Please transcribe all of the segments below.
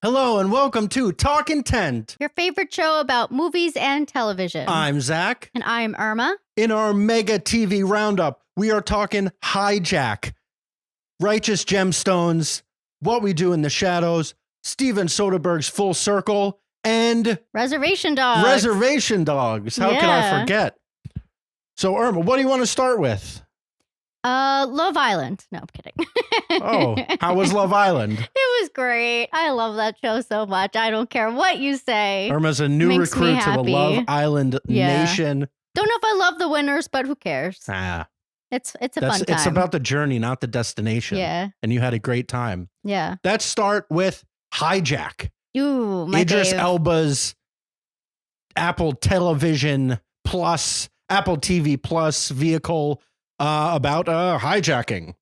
Hello and welcome to Talkin' Tent. Your favorite show about movies and television. I'm Zach. And I'm Irma. In our mega TV roundup, we are talking Hijack, Righteous Gemstones, What We Do in the Shadows, Steven Soderbergh's Full Circle, and Reservation Dogs. Reservation Dogs. How can I forget? So, Irma, what do you want to start with? Love Island. No, I'm kidding. Oh, how was Love Island? It was great. I love that show so much. I don't care what you say. Irma's a new Makes me recruit to the happy. Love Island Nation. Don't know if I love the winners, but who cares? It's a fun time. It's about the journey, not the destination. Yeah. And you had a great time. Yeah. Let's start with Hijack. Ooh, my Idris fave. Elba's Apple Television Plus, Apple TV Plus vehicle about hijacking.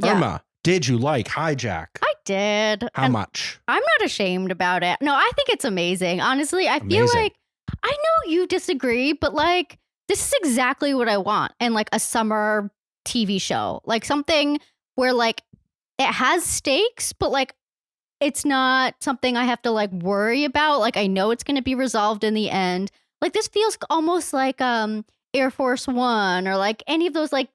Yeah. Irma, did you like Hijack? I did. How much? I'm not ashamed about it. No, I think it's amazing. Honestly, I feel like, I know you disagree, but like, this is exactly what I want in like a summer TV show. Like something where like it has stakes, but like it's not something I have to like worry about. Like I know it's going to be resolved in the end. Like this feels almost like Air Force One or like any of those like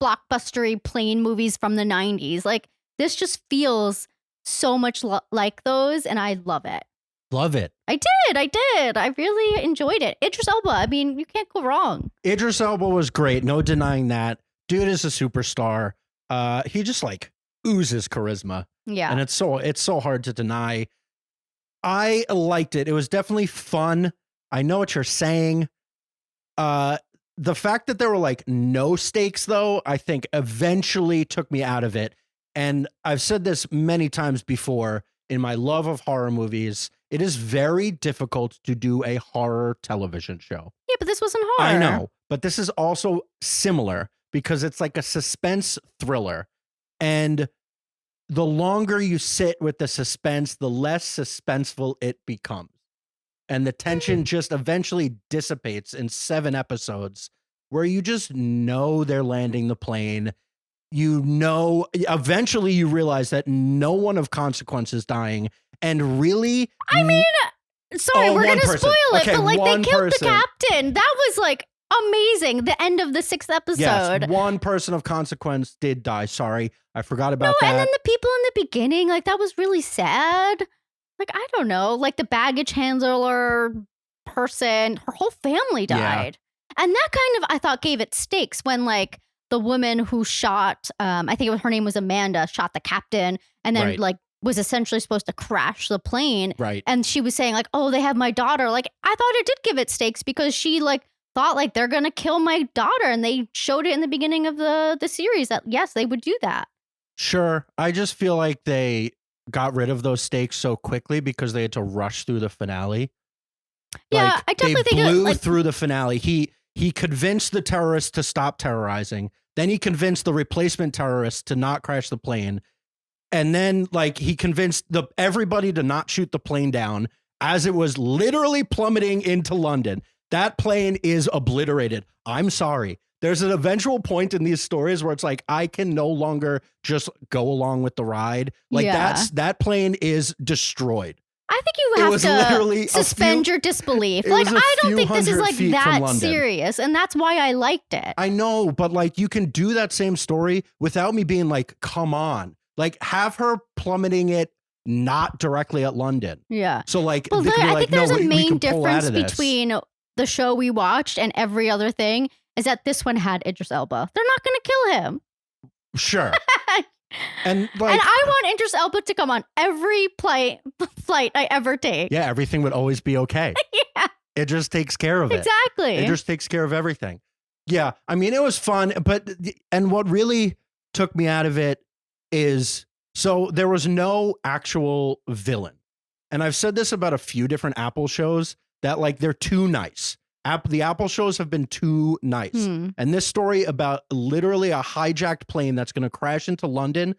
blockbustery plane movies from the 90s. Like this just feels so much like those, and I love it. Love it. I did. I really enjoyed it. Idris Elba, I mean, you can't go wrong. Idris Elba was great. No denying that. Dude is a superstar. He just like oozes charisma. Yeah. And it's so hard to deny. I liked it. It was definitely fun. I know what you're saying. The fact that there were like no stakes though, I think eventually took me out of it. And I've said this many times before in my love of horror movies. It is very difficult to do a horror television show. Yeah, but this wasn't horror. I know, but this is also similar because it's like a suspense thriller. And the longer you sit with the suspense, the less suspenseful it becomes. And the tension just eventually dissipates in 7 episodes where you just know they're landing the plane. You know, eventually you realize that no one of consequence is dying. And really, I mean, sorry, we're going to spoil it, okay, but like they killed person. the captain. That was like amazing. The end of the 6th episode. Yes, one person of consequence did die. Sorry, I forgot about that. And then the people in the beginning, like that was really sad. Like, I don't know, like the baggage handler person, her whole family died. Yeah. And that kind of, I thought, gave it stakes when like the woman who shot, I think her name was Amanda, shot the captain and then like was essentially supposed to crash the plane. Right. And she was saying like, oh, they have my daughter. Like, I thought it did give it stakes because she like thought like they're going to kill my daughter. And they showed it in the beginning of the series that, yes, they would do that. Sure. I just feel like they got rid of those stakes so quickly because they had to rush through the finale. Yeah, like, I definitely think they blew like, through the finale. He convinced the terrorists to stop terrorizing. Then he convinced the replacement terrorists to not crash the plane. And then like he convinced everybody to not shoot the plane down as it was literally plummeting into London. That plane is obliterated. I'm sorry. There's an eventual point in these stories where it's like, I can no longer just go along with the ride. Like that plane is destroyed. I think you have to suspend your disbelief. Like, I don't think this is like that serious. And that's why I liked it. I know, but like you can do that same story without me being like, come on, like have her plummeting it not directly at London. Yeah. So like, well, I think there's a main difference between the show we watched and every other thing is that this one had Idris Elba. They're not going to kill him. Sure. And I want Idris Elba to come on every flight I ever take. Yeah, everything would always be okay. Yeah. It just takes care of it. Exactly. It just takes care of everything. Yeah, I mean, it was fun, and what really took me out of it is, so there was no actual villain. And I've said this about a few different Apple shows that like they're too nice. The Apple shows have been too nice. And this story about literally a hijacked plane that's going to crash into London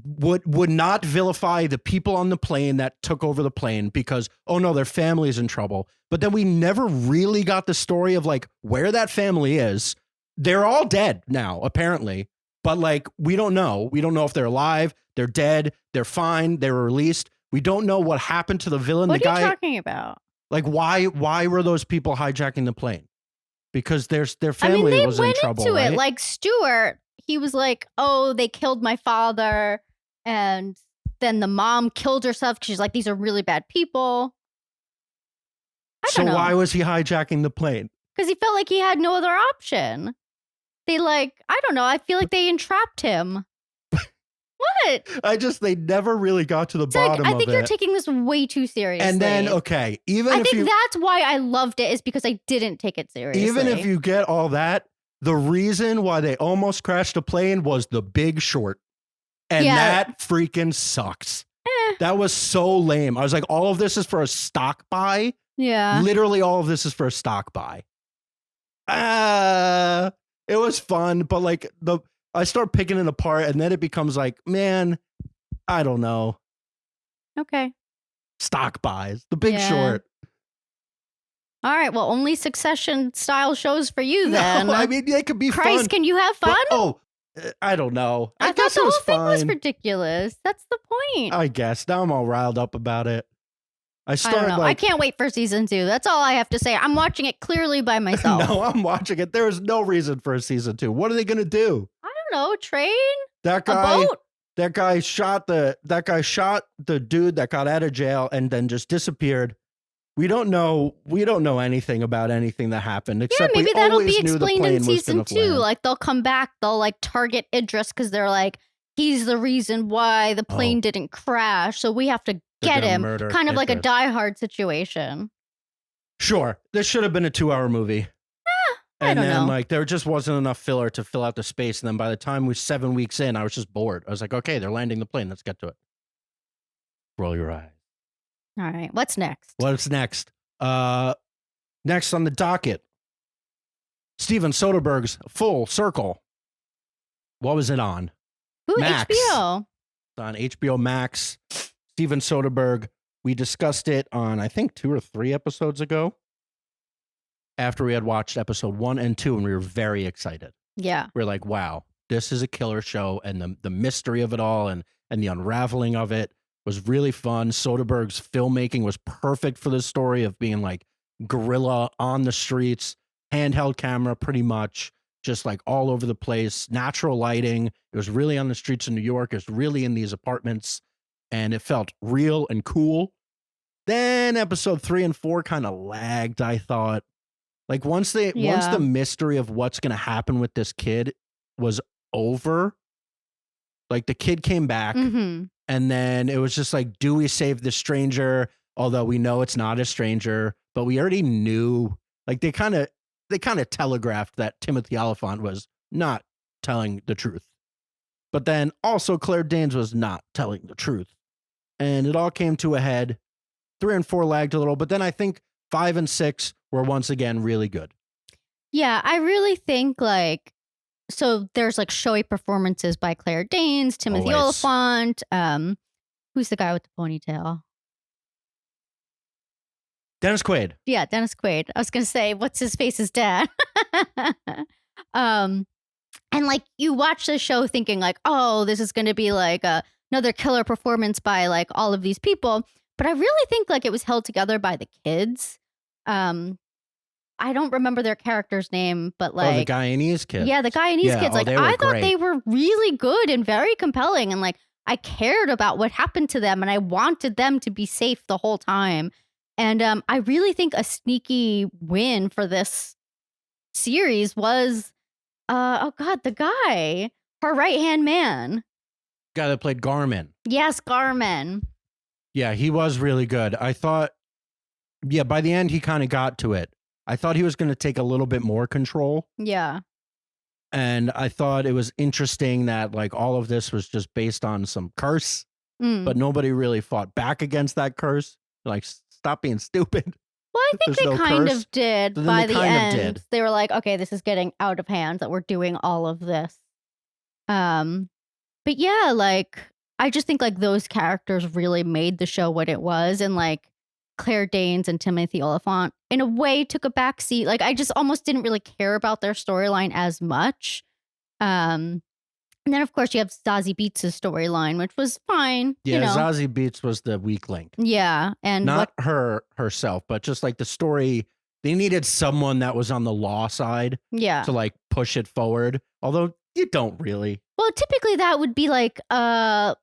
would not vilify the people on the plane that took over the plane because, oh no, their family is in trouble. But then we never really got the story of like where that family is. They're all dead now, apparently. But like, we don't know. We don't know if they're alive, they're dead, they're fine, they were released. We don't know what happened to the villain. What the are guy, you talking about? Like, why were those people hijacking the plane? Because their family was in trouble, into right? it. Like Stuart, he was like, "Oh, they killed my father," and then the mom killed herself because she's like, "These are really bad people." So why was he hijacking the plane? Because he felt like he had no other option. They I don't know. I feel like they entrapped him. What? They never really got to the bottom of it. I think you're taking this way too seriously. And then, okay, I think that's why I loved it, is because I didn't take it seriously. Even if you get all that, the reason why they almost crashed a plane was The Big Short. And that freaking sucks. That was so lame. I was like, all of this is for a stock buy? Yeah. Literally all of this is for a stock buy. It was fun, but like I start picking it apart, and then it becomes like, man, I don't know. Okay. Stock buys. The Big Short. All right. Well, only Succession style shows for you then. No, I mean, they could be fun. Christ, can you have fun? But, I don't know. I guess thought it was the whole fun. thing was ridiculous. That's the point. I guess. Now I'm all riled up about it. I don't know. I can't wait for season 2. That's all I have to say. I'm watching it clearly by myself. No, I'm watching it. There is no reason for a season 2. What are they going to do? I don't know. Train? That guy, a boat? That guy shot the dude that got out of jail and then just disappeared. We don't know anything about anything that happened. Except maybe that'll be knew explained in season 2. Land. Like they'll come back. They'll like target Idris because they're like, he's the reason why the plane didn't crash. So we have to get him. Kind of like a Die Hard situation. Sure. This should have been a 2-hour movie. I don't know. Like there just wasn't enough filler to fill out the space. And then by the time we were 7 weeks in, I was just bored. I was like, okay, they're landing the plane. Let's get to it. Roll your eyes. All right. What's next? What's next? Next on the docket, Steven Soderbergh's Full Circle. What was it on? Ooh, Max. HBO. It's on HBO Max. Steven Soderbergh. We discussed it on, I think, 2 or 3 episodes ago. After we had watched episode 1 and 2, and we were very excited. Yeah. We're like, wow, this is a killer show, and the mystery of it all and the unraveling of it was really fun. Soderbergh's filmmaking was perfect for this story of being like guerrilla on the streets, handheld camera pretty much, just like all over the place, natural lighting. It was really on the streets of New York. It was really in these apartments, and it felt real and cool. Then episode 3 and 4 kind of lagged, I thought. Like once the mystery of what's going to happen with this kid was over, like the kid came back, and then it was just like, do we save the stranger? Although we know it's not a stranger, but we already knew. Like they kind of telegraphed that Timothy Oliphant was not telling the truth, but then also Claire Danes was not telling the truth, and it all came to a head. 3 and 4 lagged a little, but then I think 5 and 6 were once again really good. Yeah, I really think so there's like showy performances by Claire Danes, Timothy Oliphant, who's the guy with the ponytail? Dennis Quaid. Yeah, Dennis Quaid. I was going to say, what's his face's dad? And like you watch the show thinking like, oh, this is going to be like another killer performance by like all of these people. But I really think like it was held together by the kids. I don't remember their character's name, but like the Guyanese kids. Yeah, the Guyanese kids. Like I thought they were really good and very compelling, and like I cared about what happened to them, and I wanted them to be safe the whole time. And I really think a sneaky win for this series was, the guy, her right hand man, guy that played Garmin. Yes, Garmin. Yeah, he was really good. I thought, by the end, he kind of got to it. I thought he was going to take a little bit more control. Yeah. And I thought it was interesting that like all of this was just based on some curse, but nobody really fought back against that curse. Like, stop being stupid. Well, I think they kind of did by the end. They were like, okay, this is getting out of hand that we're doing all of this. But yeah, like, I just think like those characters really made the show what it was. And like Claire Danes and Timothy Oliphant in a way took a backseat. Like I just almost didn't really care about their storyline as much. And And then, of course, you have Zazie Beetz' storyline, which was fine. Yeah, you know. Zazie Beetz was the weak link. Yeah. And not her herself, but just like the story. They needed someone that was on the law side to like push it forward. Although you don't really. Well, typically that would be like a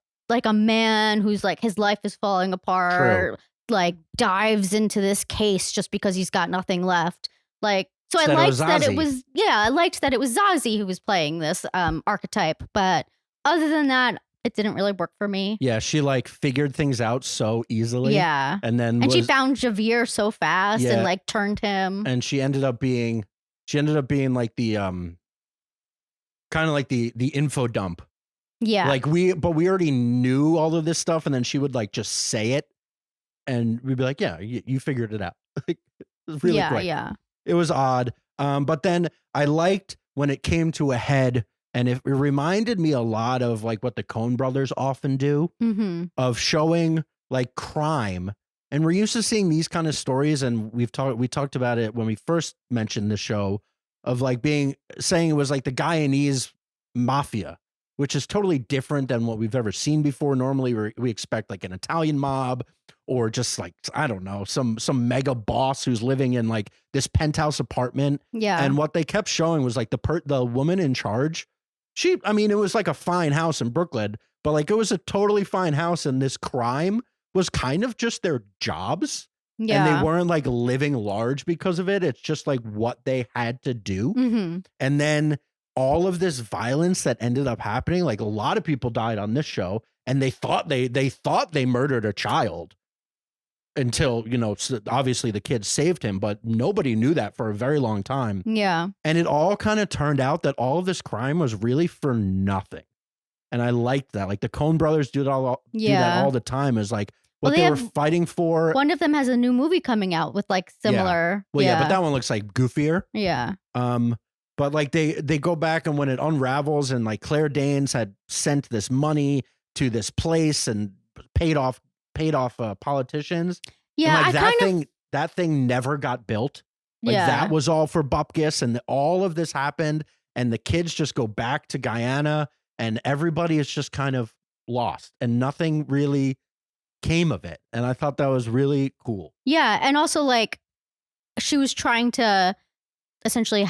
man who's like his life is falling apart, like dives into this case just because he's got nothing left. Like, so I liked that it was, I liked that it was Zazie who was playing this archetype. But other than that, it didn't really work for me. Yeah, she like figured things out so easily. Yeah. And she found Javier so fast and like turned him. And she ended up being like the kind of like the info dump. Yeah. Like we already knew all of this stuff, and then she would like just say it and we'd be like, yeah, you figured it out. It was really quick. Yeah. It was odd. But then I liked when it came to a head, and it reminded me a lot of like what the Coen brothers often do of showing like crime. And we're used to seeing these kind of stories, and we talked about it when we first mentioned the show of like saying it was like the Guyanese mafia, which is totally different than what we've ever seen before. Normally we expect like an Italian mob or just like, I don't know, some mega boss who's living in like this penthouse apartment. Yeah. And what they kept showing was like the woman in charge. It was like a fine house in Brooklyn, but like it was a totally fine house, and this crime was kind of just their jobs. Yeah. And they weren't like living large because of it. It's just like what they had to do. And then all of this violence that ended up happening, like a lot of people died on this show, and they thought they murdered a child until, obviously the kids saved him, but nobody knew that for a very long time. Yeah. And it all kind of turned out that all of this crime was really for nothing. And I liked that. Like the Coen brothers do that all the time, is like what they were fighting for. One of them has a new movie coming out with like similar. Well, yeah, but that one looks like goofier. Yeah. But like they go back, and when it unravels, and like Claire Danes had sent this money to this place and paid off politicians. Yeah, like that thing never got built. Like that was all for Bupkis, and all of this happened, and the kids just go back to Guyana, and everybody is just kind of lost, and nothing really came of it. And I thought that was really cool. Yeah, and also like she was trying to essentially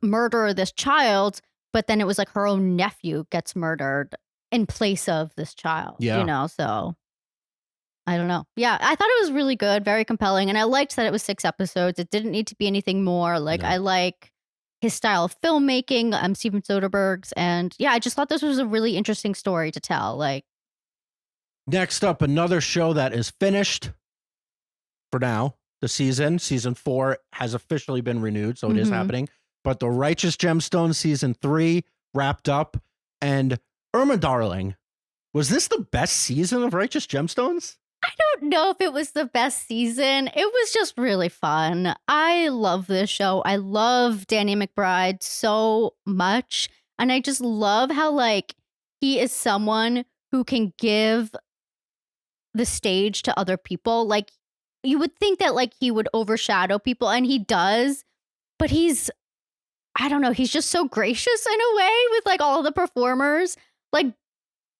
murder this child, but then it was like her own nephew gets murdered in place of this child. Yeah. So I don't know. Yeah, I thought it was really good, very compelling, and I liked that it was 6 episodes. It didn't need to be anything more. Like I like his style of filmmaking, Steven Soderbergh's, and yeah, I just thought this was a really interesting story to tell. Like, next up, another show that is finished for now. The season 4 has officially been renewed, so it is happening. But The Righteous Gemstones season 3 wrapped up, and Irma, darling, was this the best season of Righteous Gemstones? I don't know if it was the best season. It was just really fun. I love this show. I love Danny McBride so much. And I just love how like he is someone who can give the stage to other people. Like you would think that like he would overshadow people, and he does, but I don't know, he's just so gracious in a way with like all the performers. Like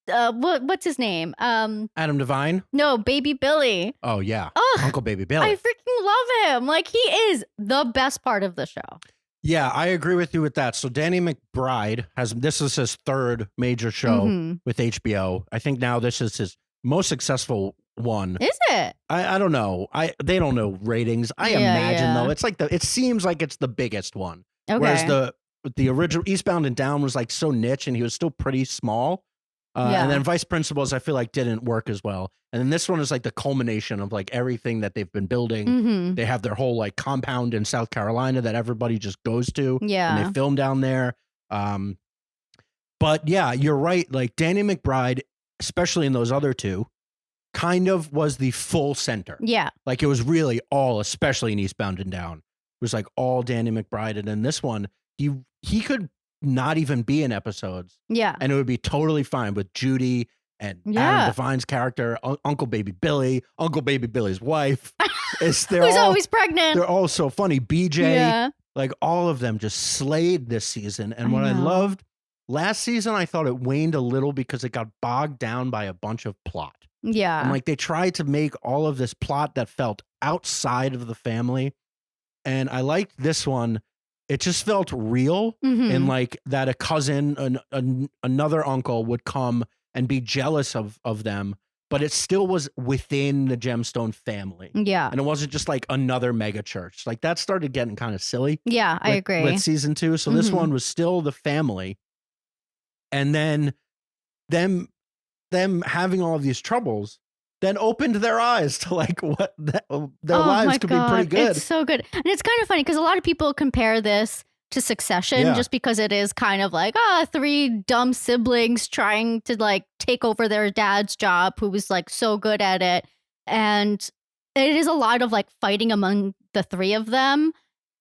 what's his name? Adam Devine? No, Baby Billy. Oh yeah. Ugh, Uncle Baby Billy. I freaking love him. Like he is the best part of the show. Yeah, I agree with you with that. So Danny McBride this is his 3rd major show with HBO. I think now this is his most successorial one. Is it? I don't know. They don't know ratings. I imagine though. It's like it seems like it's the biggest one. Okay. Whereas the original Eastbound and Down was like so niche, and he was still pretty small. And then Vice Principals, I feel like didn't work as well. And then this one is like the culmination of like everything that they've been building. They have their whole like compound in South Carolina that everybody just goes to. Yeah. And they film down there. But yeah, you're right. Like Danny McBride, especially in those other 2, kind of was the full center. Yeah. Like it was really all, especially in Eastbound and Down, it was like all Danny McBride. And in this one, he could not even be in episodes. Yeah. And it would be totally fine with Judy and Adam Devine's character, Uncle Baby Billy, Uncle Baby Billy's wife. Who's always pregnant. They're all so funny. BJ, like all of them just slayed this season. And what I loved last season I thought it waned a little because it got bogged down by a bunch of plot. Yeah. And like they tried to make all of this plot that felt outside of the family. And I liked this one. It just felt real, and like that a cousin, another uncle would come and be jealous of them, but it still was within the Gemstone family. Yeah. And it wasn't just like another mega church. Like that started getting kind of silly. Yeah, I agree. With season 2. So this one was still the family. And then them having all of these troubles then opened their eyes to like what their lives could be pretty good. It's so good. And it's kind of funny because a lot of people compare this to Succession just because it is kind of like, 3 dumb siblings trying to like take over their dad's job who was like so good at it. And it is a lot of like fighting among the 3 of them.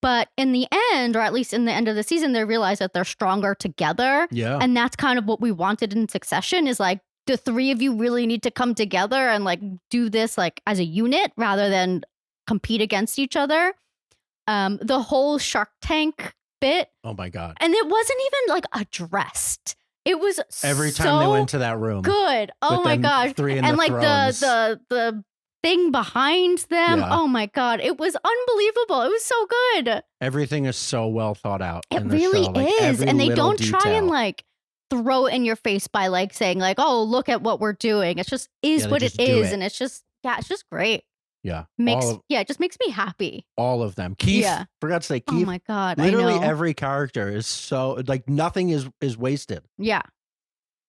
But in the end, or at least in the end of the season, they realize that they're stronger together. Yeah. And that's kind of what we wanted in Succession is like, the 3 of you really need to come together and like do this like as a unit rather than compete against each other. The whole Shark Tank bit. Oh my God. And it wasn't even like addressed. It was every time they went to that room. Good. Oh my gosh. 3 and like thrones. the thing behind them. Yeah. Oh my God. It was unbelievable. It was so good. Everything is so well thought out. It in the really show. Like, is. And they don't detail. try and like throw it in your face by like saying like, oh, look at what we're doing. It just is what it is. And it's just great. Yeah. It just makes me happy. All of them. Keith, forgot to say Keith. Oh my God. Literally I know. every character is so like nothing is wasted. Yeah.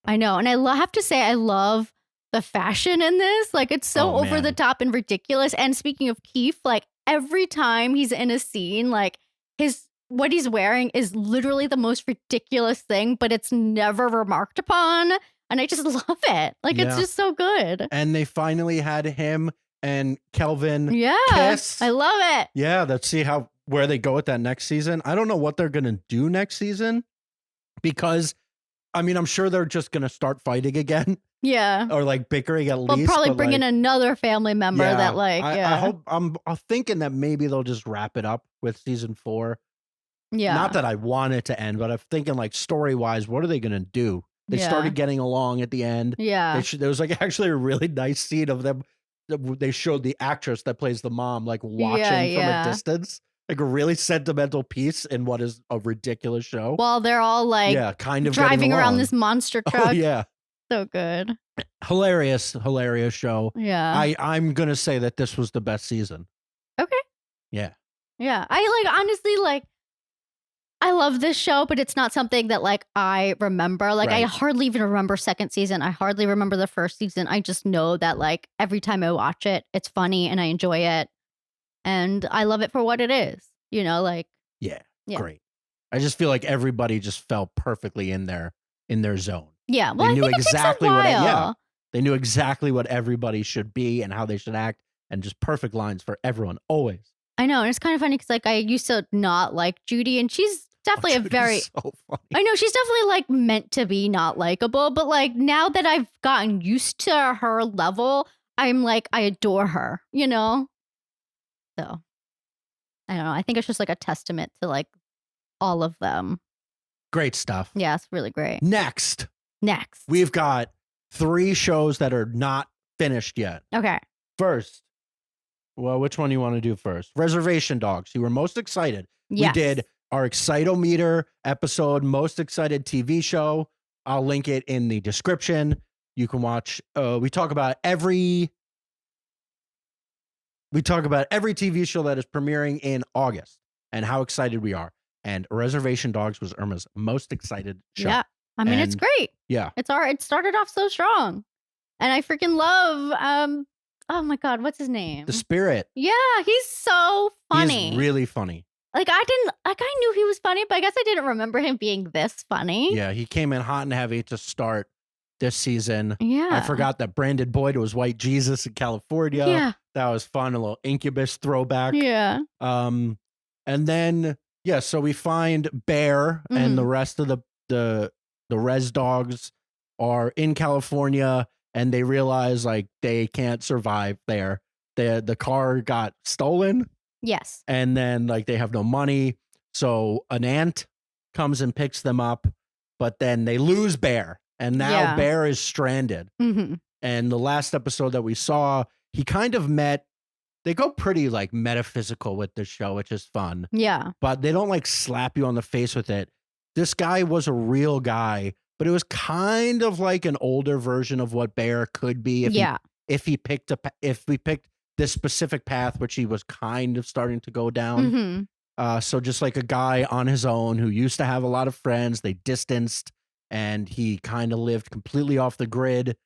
I know. And I have to say, I love the fashion in this. Like it's so over the top and ridiculous. And speaking of Keith, like every time he's in a scene, like what he's wearing is literally the most ridiculous thing, but it's never remarked upon. And I just love it. Like, it's just so good. And they finally had him and Kelvin kiss. I love it. Yeah, let's see where they go with that next season. I don't know what they're going to do next season because, I mean, I'm sure they're just going to start fighting again. Yeah. Or like bickering at least. We'll probably bring in another family member that like, I hope, I'm thinking that maybe they'll just wrap it up with season 4. Yeah. Not that I want it to end, but I'm thinking like story-wise, what are they going to do? They started getting along at the end. Yeah. There was like actually a really nice scene of them. They showed the actress that plays the mom like watching from a distance. Like a really sentimental piece in what is a ridiculous show. While they're all like kind of driving around this monster truck. Oh, yeah. So good. Hilarious show. Yeah. I'm going to say that this was the best season. Okay. Yeah. Yeah. I like honestly like I love this show, but it's not something that like I remember. Like I hardly even remember second season. I hardly remember the first season. I just know that like every time I watch it, it's funny and I enjoy it. And I love it for what it is. You know, like yeah. Great. I just feel like everybody just fell perfectly in their zone. Yeah. Well, they knew exactly what they knew exactly what everybody should be and how they should act, and just perfect lines for everyone always. I know, and it's kind of funny because like I used to not like Judy, and she's definitely a very so funny. I know she's definitely like meant to be not likable, but like now that I've gotten used to her level, I'm like I adore her, you know. So I don't know. I think it's just like a testament to like all of them. Great stuff. Yeah, it's really great. Next, we've got 3 shows that are not finished yet. Okay. First, well, which one do you want to do first? Reservation Dogs. You were most excited. Yes. We did our Excitometer episode, most excited TV show. I'll link it in the description. You can watch. We talk about every TV show that is premiering in August and how excited we are. And Reservation Dogs was Irma's most excited show. Yeah. I mean, it's great. Yeah. It started off so strong. And I freaking love oh my God, what's his name? The Spirit. Yeah, he's so funny. He's really funny. Like I knew he was funny, but I guess I didn't remember him being this funny. Yeah, he came in hot and heavy to start this season. Yeah. I forgot that Brandon Boyd was White Jesus in California. Yeah. That was fun. A little Incubus throwback. Yeah. And then so we find Bear and the rest of the res dogs are in California, and they realize like they can't survive there. The car got stolen. Yes. And then like they have no money. So an aunt comes and picks them up. but then they lose Bear, and now Bear is stranded. And the last episode that we saw, he kind of they go pretty like metaphysical with this show, which is fun. Yeah. But they don't like slap you on the face with it. This guy was a real guy, but it was kind of like an older version of what Bear could be if we picked this specific path, which he was kind of starting to go down. So just like a guy on his own who used to have a lot of friends, they distanced, and he kind of lived completely off the grid.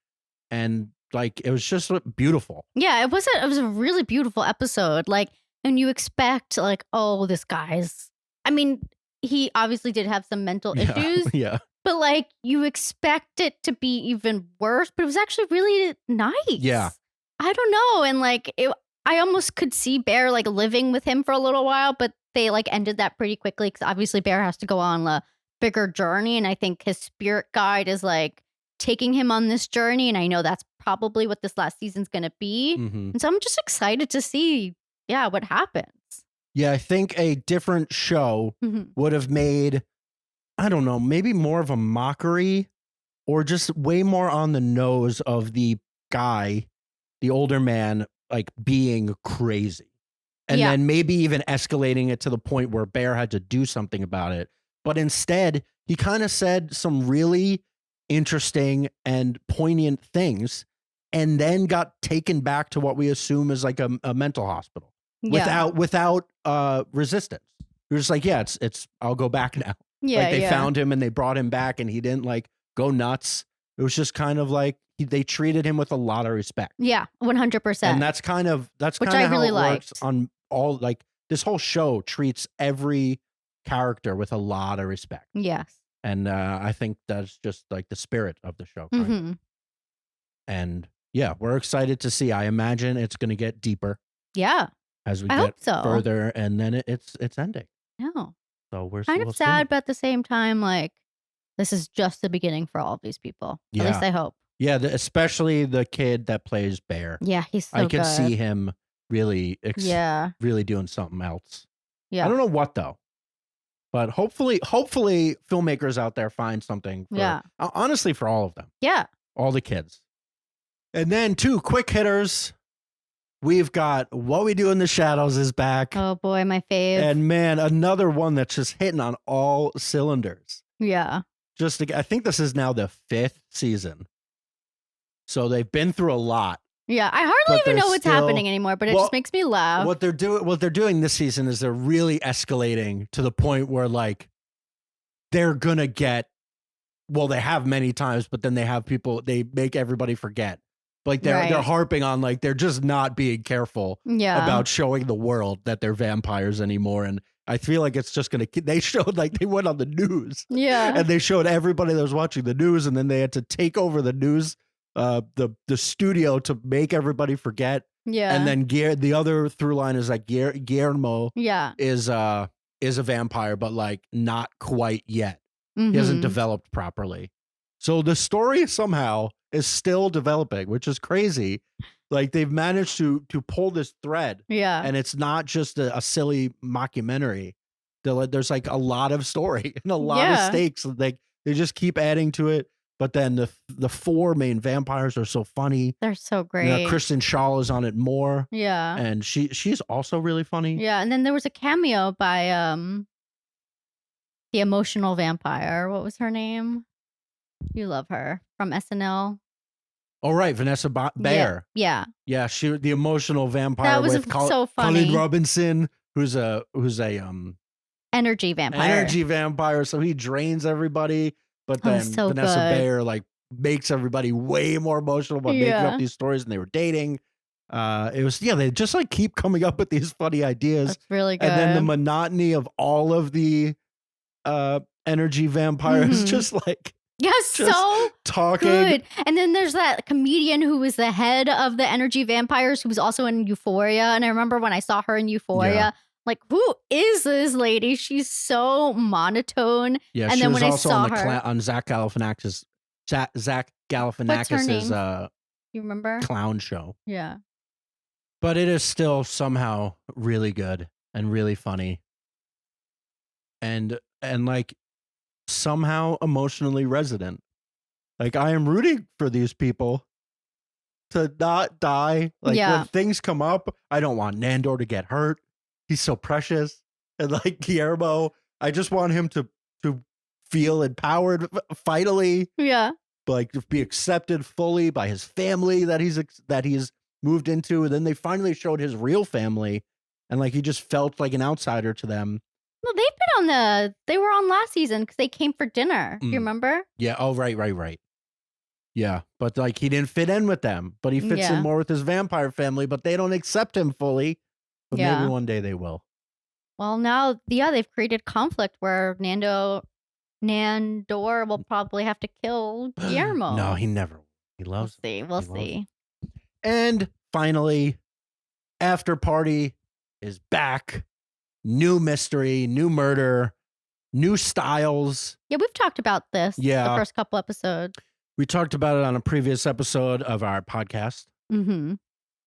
And like, it was just beautiful. Yeah, it was a really beautiful episode. Like, and you expect like, oh, this guy's, I mean, he obviously did have some mental issues. Yeah. But like, you expect it to be even worse, but it was actually really nice. Yeah. I don't know. And like, I almost could see Bear like living with him for a little while, but they like ended that pretty quickly because obviously Bear has to go on a bigger journey. And I think his spirit guide is like taking him on this journey. And I know that's probably what this last season's going to be. And so I'm just excited to see, what happens. Yeah, I think a different show would have made, I don't know, maybe more of a mockery or just way more on the nose of the guy, the older man, like being crazy. And then maybe even escalating it to the point where Bear had to do something about it. But instead, he kind of said some really interesting and poignant things and then got taken back to what we assume is like a mental hospital without resistance. He was just like, it's I'll go back now. Yeah, like they found him and they brought him back and he didn't like go nuts. It was just kind of like they treated him with a lot of respect. Yeah, 100%. And that's kind of how really it liked. works on all, like this whole show treats every character with a lot of respect. Yes. And I think that's just like the spirit of the show. Kind of. And yeah, we're excited to see. I imagine it's going to get deeper. Yeah. As we I get hope so. further, and then it's ending. No. So we're kind of sad, but at the same time, like this is just the beginning for all of these people. Yeah. At least I hope. Yeah, especially the kid that plays Bear. Yeah, he's so I could good. see him really, really doing something else. Yeah. I don't know what though, but hopefully filmmakers out there find something. Honestly, for all of them. Yeah. All the kids. And then 2 quick hitters. We've got What We Do in the Shadows is back. Oh boy, my fave. And man, another one that's just hitting on all cylinders. Yeah. I think this is now the 5th season. So they've been through a lot. Yeah, I hardly even know what's happening anymore, but it just makes me laugh. What they're doing this season is they're really escalating to the point where like they're gonna get, well, they have many times, but then they make everybody forget. Like they're harping on like they're just not being careful about showing the world that they're vampires anymore. And I feel like it's just gonna. They showed like they went on the news, and they showed everybody that was watching the news, and then they had to take over the news, the studio to make everybody forget. Yeah, and then the other through line is like Guillermo, is a vampire, but like not quite yet. He hasn't developed properly. So the story somehow is still developing, which is crazy. Like they've managed to pull this thread. Yeah. And it's not just a silly mockumentary. There's like a lot of story and a lot of stakes. They just keep adding to it. But then the 4 main vampires are so funny. They're so great. Kristen Shaw is on it more. Yeah. And she's also really funny. Yeah. And then there was a cameo by the emotional vampire. What was her name? You love her from SNL. Oh, right. Vanessa Bayer. Yeah. Yeah. She, the emotional vampire. That was with so funny. Colin Robinson, who's a energy vampire. Energy vampire. So he drains everybody. But then Vanessa Bayer like makes everybody way more emotional about making up these stories, and they were dating. It was they just like keep coming up with these funny ideas. That's really good. And then the monotony of all of the energy vampires just like so talking. Good. And then there's that comedian who was the head of the energy vampires who was also in Euphoria. And I remember when I saw her in Euphoria, like, who is this lady? She's so monotone. Yeah, and she then was when also I saw on her on Zach Galifianakis. Zach What's her name? Galifianakis' you remember? Clown show. Yeah. But it is still somehow really good and really funny. And like somehow emotionally resonant. Like, I am rooting for these people to not die. Like, when things come up, I don't want Nandor to get hurt. He's so precious. And like Guillermo, I just want him to feel empowered finally. Yeah. Like, to be accepted fully by his family that he's moved into. And then they finally showed his real family, and like he just felt like an outsider to them. No, they were on last season because they came for dinner. Do you remember? Yeah. Oh, right. Yeah. But like, he didn't fit in with them, but he fits in more with his vampire family, but they don't accept him fully. But maybe one day they will. Well, now, they've created conflict where Nandor will probably have to kill Guillermo. No, he never will. He loves him. We'll see. And finally, Afterparty is back. New mystery, new murder, new styles. Yeah, we've talked about this the first couple episodes. We talked about it on a previous episode of our podcast. Mm-hmm.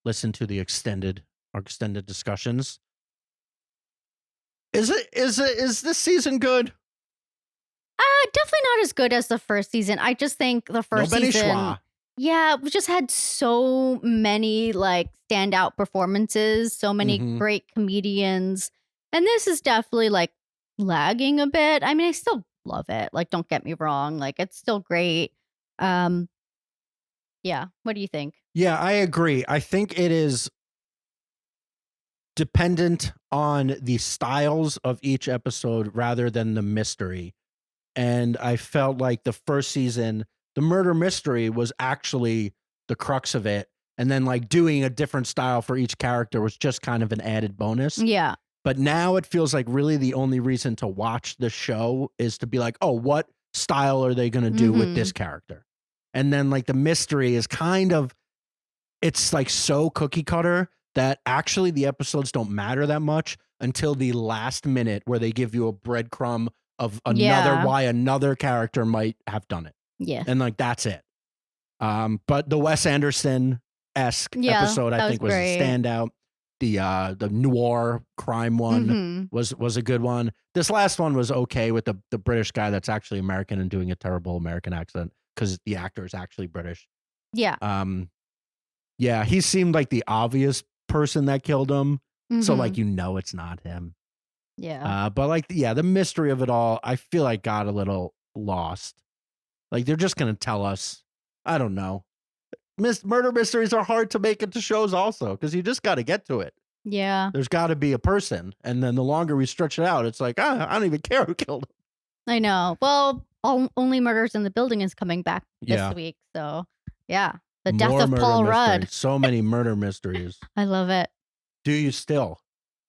Listen to the extended discussions. Is this season good? Definitely not as good as the first season. I just think the first season. Yeah, we just had so many like standout performances, so many great comedians. And this is definitely like lagging a bit. I mean, I still love it. Like, don't get me wrong. Like, it's still great. Yeah. What do you think? Yeah, I agree. I think it is dependent on the styles of each episode rather than the mystery. And I felt like the first season, the murder mystery was actually the crux of it. And then like doing a different style for each character was just kind of an added bonus. Yeah. But now it feels like really the only reason to watch the show is to be like, oh, what style are they going to do with this character? And then like the mystery is kind of, it's like so cookie cutter that actually the episodes don't matter that much until the last minute where they give you a breadcrumb of why another character might have done it. Yeah. And like, that's it. But the Wes Anderson-esque episode, I think, was a standout. The noir crime one was a good one. This last one was okay with the British guy that's actually American and doing a terrible American accent because the actor is actually British. Yeah. Yeah, he seemed like the obvious person that killed him. So like, it's not him. Yeah. But like, the mystery of it all, I feel like got a little lost. Like, they're just gonna tell us, I don't know. Murder mysteries are hard to make into shows also because you just got to get to it. Yeah. There's got to be a person. And then the longer we stretch it out, it's like, I don't even care who killed him. I know. Well, Only Murders in the Building is coming back this week. So, yeah. The death of Paul Rudd. So many murder mysteries. I love it. Do you still?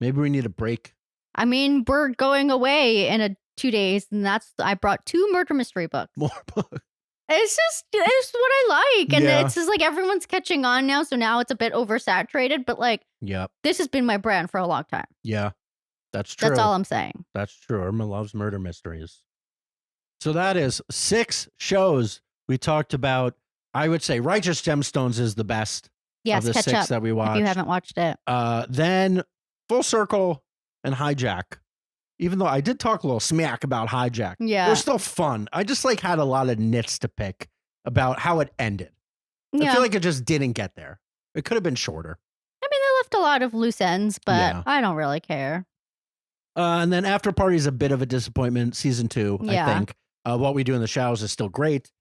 Maybe we need a break. I mean, we're going away in 2 days, and I brought 2 murder mystery books. More books. It's what I like. And it's just like everyone's catching on now. So now it's a bit oversaturated. But like, this has been my brand for a long time. Yeah, that's true. That's all I'm saying. That's true. Irma loves murder mysteries. So that is 6 shows we talked about. I would say Righteous Gemstones is the best of the 6 that we watched. If you haven't watched it. Then Full Circle and Hijack. Even though I did talk a little smack about Hijack. Yeah. It was still fun. I just like had a lot of nits to pick about how it ended. I feel like it just didn't get there. It could have been shorter. I mean, they left a lot of loose ends, but I don't really care. And then Afterparty is a bit of a disappointment. Season 2, I think. What We Do in the Shadows is still great.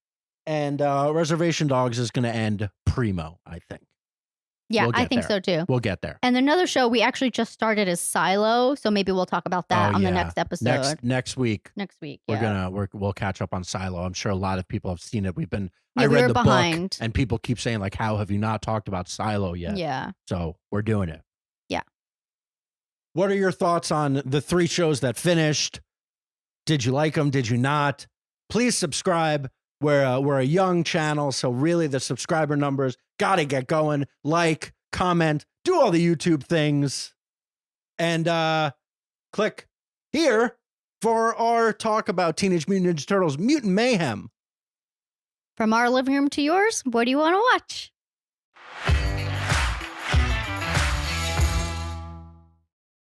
And Reservation Dogs is going to end primo, I think. Yeah, I think so too. We'll get there. And another show we actually just started is Silo, so maybe we'll talk about that on the next episode. Next week. We'll catch up on Silo. I'm sure a lot of people have seen it. I read the book, and people keep saying like, "How have you not talked about Silo yet?" Yeah. So we're doing it. Yeah. What are your thoughts on the 3 shows that finished? Did you like them? Did you not? Please subscribe. We're a young channel, so really the subscriber numbers got to get going. Like, comment, do all the YouTube things, and click here for our talk about Teenage Mutant Ninja Turtles Mutant Mayhem. From our living room to yours, what do you want to watch?